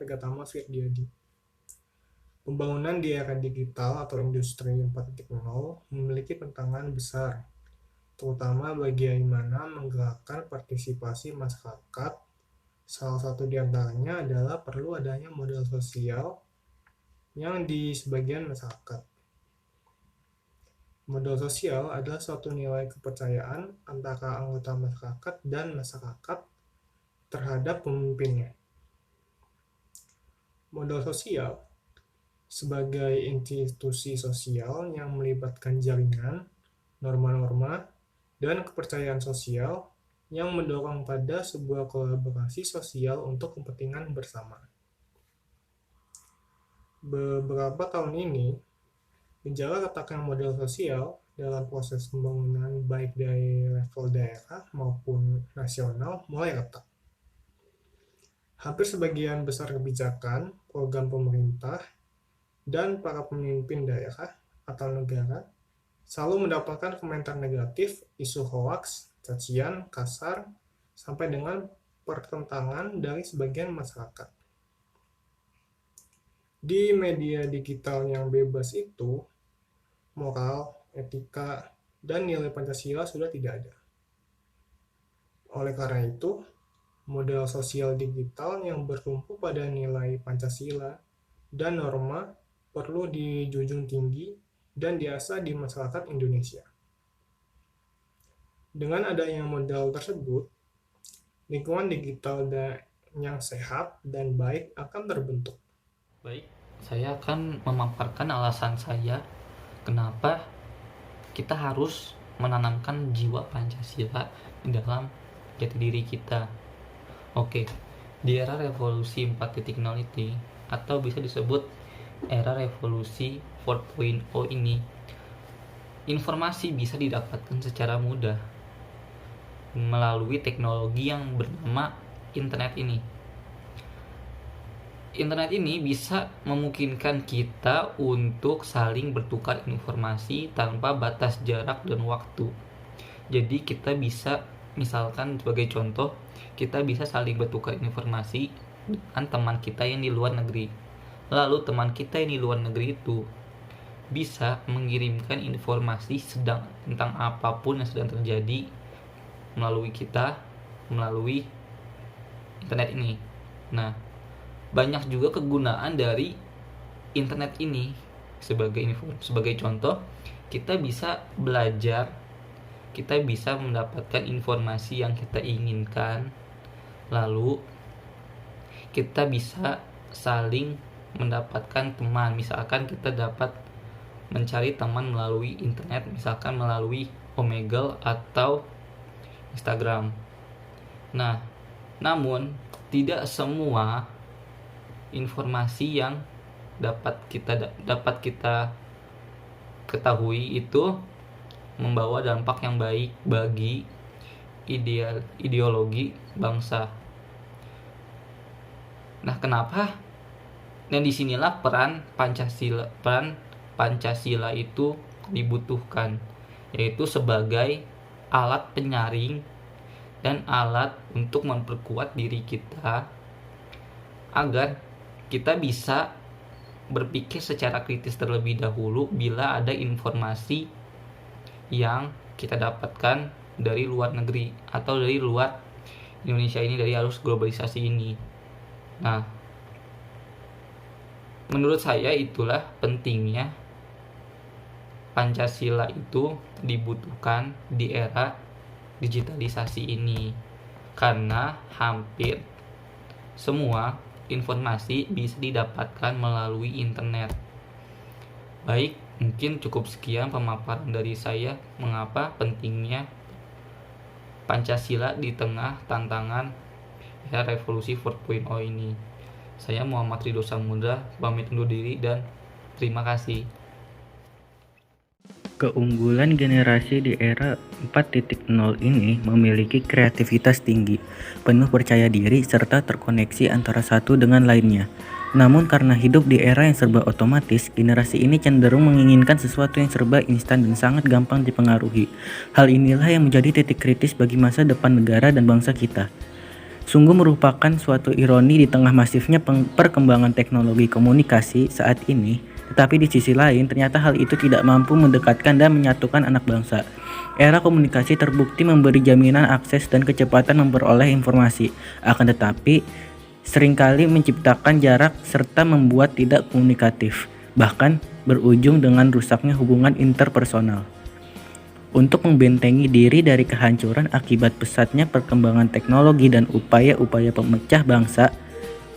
Gatama Firdiadi. Pembangunan di era digital atau industri 4.0 memiliki tantangan besar, terutama bagaimana menggerakkan partisipasi masyarakat. Salah satu di antaranya adalah perlu adanya modal sosial yang di sebagian masyarakat. Modal sosial adalah suatu nilai kepercayaan antara anggota masyarakat dan masyarakat terhadap pemimpinnya. Modal sosial sebagai institusi sosial yang melibatkan jaringan, norma-norma, dan kepercayaan sosial yang mendorong pada sebuah kolaborasi sosial untuk kepentingan bersama. Beberapa tahun ini, gejala retaknya modal sosial dalam proses pembangunan baik dari level daerah maupun nasional mulai retak. Hampir sebagian besar kebijakan, program pemerintah, dan para pemimpin daerah atau negara selalu mendapatkan komentar negatif, isu hoaks, cacian, kasar, sampai dengan pertentangan dari sebagian masyarakat. Di media digital yang bebas itu, moral, etika, dan nilai Pancasila sudah tidak ada. Oleh karena itu, modal sosial digital yang bertumpu pada nilai Pancasila dan norma perlu dijunjung tinggi dan diasah di masyarakat Indonesia. Dengan adanya modal tersebut, lingkungan digital yang sehat dan baik akan terbentuk. Baik, saya akan memaparkan alasan saya kenapa kita harus menanamkan jiwa Pancasila di dalam jati diri kita. Oke, di era revolusi 4.0 ini, atau bisa disebut era revolusi 4.0 ini, informasi bisa didapatkan secara mudah melalui teknologi yang bernama internet ini. Internet ini bisa memungkinkan kita untuk saling bertukar informasi tanpa batas jarak dan waktu. Jadi kita bisa, misalkan sebagai contoh, kita bisa saling bertukar informasi dengan teman kita yang di luar negeri. Lalu teman kita yang di luar negeri itu bisa mengirimkan informasi tentang apapun yang sedang terjadi melalui kita, melalui internet ini. Nah, banyak juga kegunaan dari internet ini. Sebagai contoh, kita bisa belajar, kita bisa mendapatkan informasi yang kita inginkan, lalu kita bisa saling mendapatkan teman. Misalkan kita dapat mencari teman melalui internet, misalkan melalui Omegle atau Instagram. Nah, namun tidak semua informasi yang dapat kita ketahui itu membawa dampak yang baik bagi ideologi bangsa. Nah, kenapa? Dan disinilah peran Pancasila itu dibutuhkan, yaitu sebagai alat penyaring dan alat untuk memperkuat diri kita agar kita bisa berpikir secara kritis terlebih dahulu bila ada informasi yang kita dapatkan dari luar negeri atau dari luar Indonesia ini, dari arus globalisasi ini. Nah, menurut saya itulah pentingnya Pancasila itu dibutuhkan di era digitalisasi ini, karena hampir semua informasi bisa didapatkan melalui internet. Baik, mungkin cukup sekian pemaparan dari saya mengapa pentingnya Pancasila di tengah tantangan era revolusi 4.0 ini. Saya Muhammad Ridho Samudra pamit undur diri dan terima kasih. Keunggulan generasi di era 4.0 ini memiliki kreativitas tinggi, penuh percaya diri, serta terkoneksi antara satu dengan lainnya. Namun karena hidup di era yang serba otomatis, generasi ini cenderung menginginkan sesuatu yang serba instan dan sangat gampang dipengaruhi. Hal inilah yang menjadi titik kritis bagi masa depan negara dan bangsa kita. Sungguh merupakan suatu ironi di tengah masifnya perkembangan teknologi komunikasi saat ini, tetapi di sisi lain ternyata hal itu tidak mampu mendekatkan dan menyatukan anak bangsa. Era komunikasi terbukti memberi jaminan akses dan kecepatan memperoleh informasi, akan tetapi seringkali menciptakan jarak serta membuat tidak komunikatif, bahkan berujung dengan rusaknya hubungan interpersonal. Untuk membentengi diri dari kehancuran akibat pesatnya perkembangan teknologi dan upaya-upaya pemecah bangsa,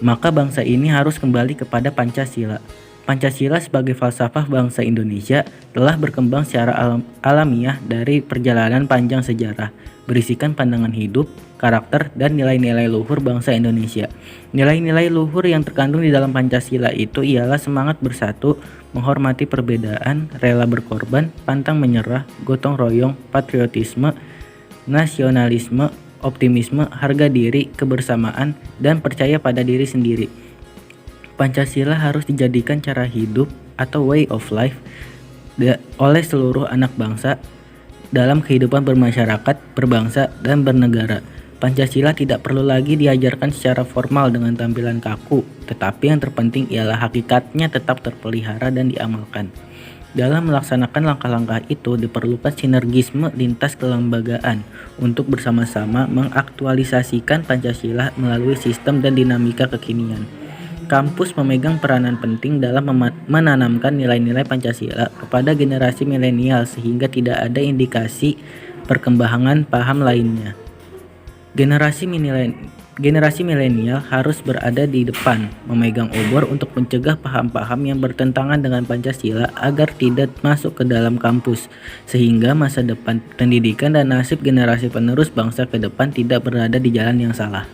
maka bangsa ini harus kembali kepada Pancasila. Pancasila sebagai falsafah bangsa Indonesia telah berkembang secara alamiah dari perjalanan panjang sejarah, berisikan pandangan hidup, karakter, dan nilai-nilai luhur bangsa Indonesia. Nilai-nilai luhur yang terkandung di dalam Pancasila itu ialah semangat bersatu, menghormati perbedaan, rela berkorban, pantang menyerah, gotong royong, patriotisme, nasionalisme, optimisme, harga diri, kebersamaan, dan percaya pada diri sendiri. Pancasila harus dijadikan cara hidup atau way of life oleh seluruh anak bangsa dalam kehidupan bermasyarakat, berbangsa, dan bernegara. Pancasila tidak perlu lagi diajarkan secara formal dengan tampilan kaku, tetapi yang terpenting ialah hakikatnya tetap terpelihara dan diamalkan. Dalam melaksanakan langkah-langkah itu diperlukan sinergisme lintas kelembagaan untuk bersama-sama mengaktualisasikan Pancasila melalui sistem dan dinamika kekinian. Kampus memegang peranan penting dalam menanamkan nilai-nilai Pancasila kepada generasi milenial sehingga tidak ada indikasi perkembangan paham lainnya. Generasi milenial harus berada di depan, memegang obor untuk mencegah paham-paham yang bertentangan dengan Pancasila agar tidak masuk ke dalam kampus, sehingga masa depan pendidikan dan nasib generasi penerus bangsa ke depan tidak berada di jalan yang salah.